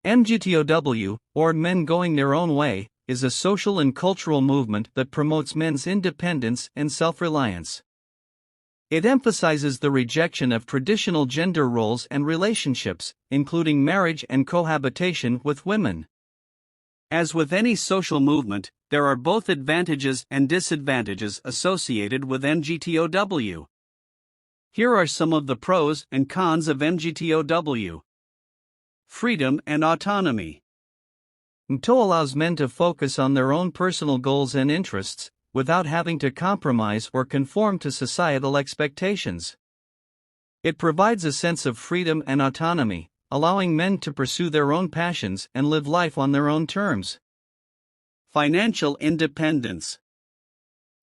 MGTOW, or Men Going Their Own Way, is a social and cultural movement that promotes men's independence and self-reliance. It emphasizes the rejection of traditional gender roles and relationships, including marriage and cohabitation with women. As with any social movement, there are both advantages and disadvantages associated with MGTOW. Here are some of the pros and cons of MGTOW. Freedom and autonomy. MGTOW allows men to focus on their own personal goals and interests, without having to compromise or conform to societal expectations. It provides a sense of freedom and autonomy, allowing men to pursue their own passions and live life on their own terms. Financial independence.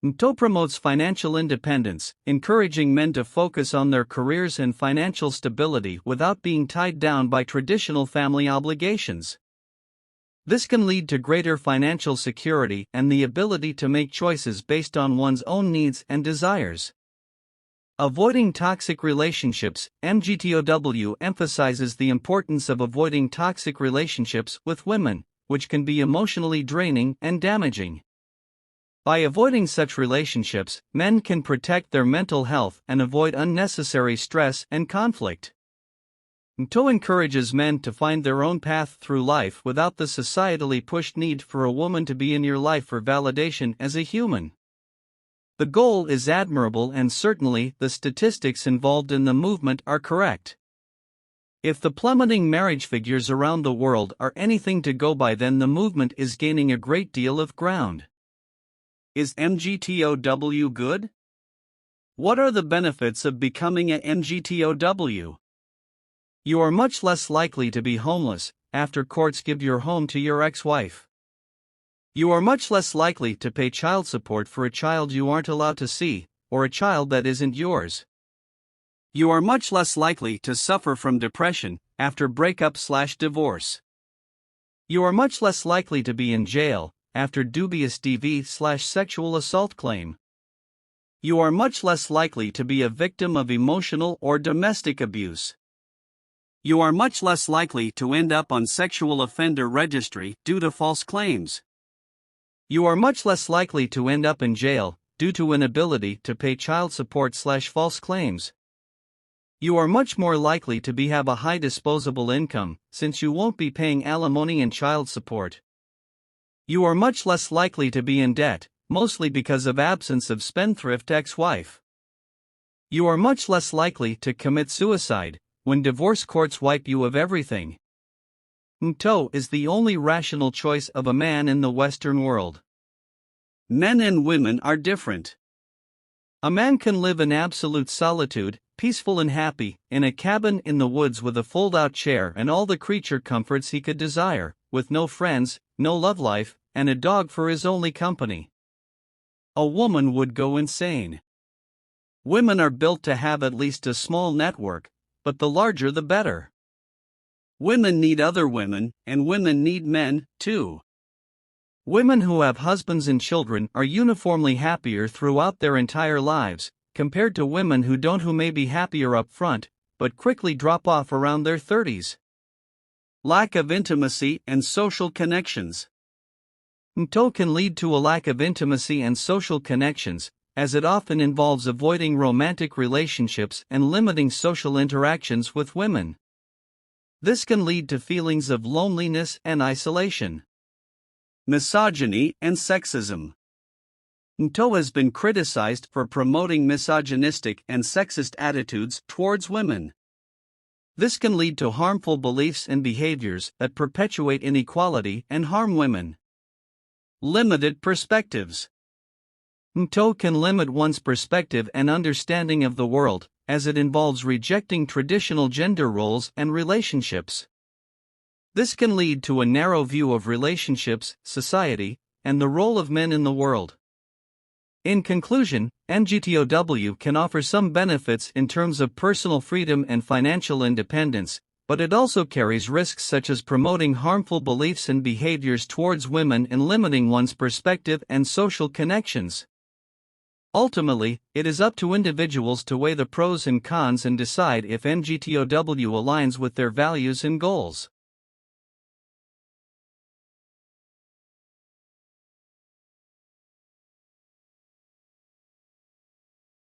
MGTOW promotes financial independence, encouraging men to focus on their careers and financial stability without being tied down by traditional family obligations. This can lead to greater financial security and the ability to make choices based on one's own needs and desires. Avoiding toxic relationships. MGTOW emphasizes the importance of avoiding toxic relationships with women, which can be emotionally draining and damaging. By avoiding such relationships, men can protect their mental health and avoid unnecessary stress and conflict. MGTOW encourages men to find their own path through life without the societally pushed need for a woman to be in your life for validation as a human. The goal is admirable, and certainly the statistics involved in the movement are correct. If the plummeting marriage figures around the world are anything to go by, then the movement is gaining a great deal of ground. Is MGTOW good? What are the benefits of becoming a MGTOW? You are much less likely to be homeless after courts give your home to your ex-wife. You are much less likely to pay child support for a child you aren't allowed to see, or a child that isn't yours. You are much less likely to suffer from depression after breakup/divorce. You are much less likely to be in jail after dubious DV/sexual assault claim. You are much less likely to be a victim of emotional or domestic abuse. You are much less likely to end up on sexual offender registry due to false claims. You are much less likely to end up in jail due to inability to pay child support/false claims. You are much more likely to have a high disposable income, since you won't be paying alimony and child support. You are much less likely to be in debt, mostly because of absence of spendthrift ex-wife. You are much less likely to commit suicide when divorce courts wipe you of everything. MGTOW is the only rational choice of a man in the Western world. Men and women are different. A man can live in absolute solitude, peaceful and happy, in a cabin in the woods with a fold-out chair and all the creature comforts he could desire, with no friends, no love life, and a dog for his only company. A woman would go insane. Women are built to have at least a small network, but the larger the better. Women need other women, and women need men, too. Women who have husbands and children are uniformly happier throughout their entire lives, compared to women who don't, who may be happier up front, but quickly drop off around their 30s. Lack of intimacy and social connections. MGTOW can lead to a lack of intimacy and social connections, as it often involves avoiding romantic relationships and limiting social interactions with women. This can lead to feelings of loneliness and isolation. Misogyny and sexism. MGTOW has been criticized for promoting misogynistic and sexist attitudes towards women. This can lead to harmful beliefs and behaviors that perpetuate inequality and harm women. Limited perspectives. MGTOW can limit one's perspective and understanding of the world, as it involves rejecting traditional gender roles and relationships. This can lead to a narrow view of relationships, society, and the role of men in the world. In conclusion, MGTOW can offer some benefits in terms of personal freedom and financial independence, but it also carries risks such as promoting harmful beliefs and behaviors towards women and limiting one's perspective and social connections. Ultimately, it is up to individuals to weigh the pros and cons and decide if MGTOW aligns with their values and goals.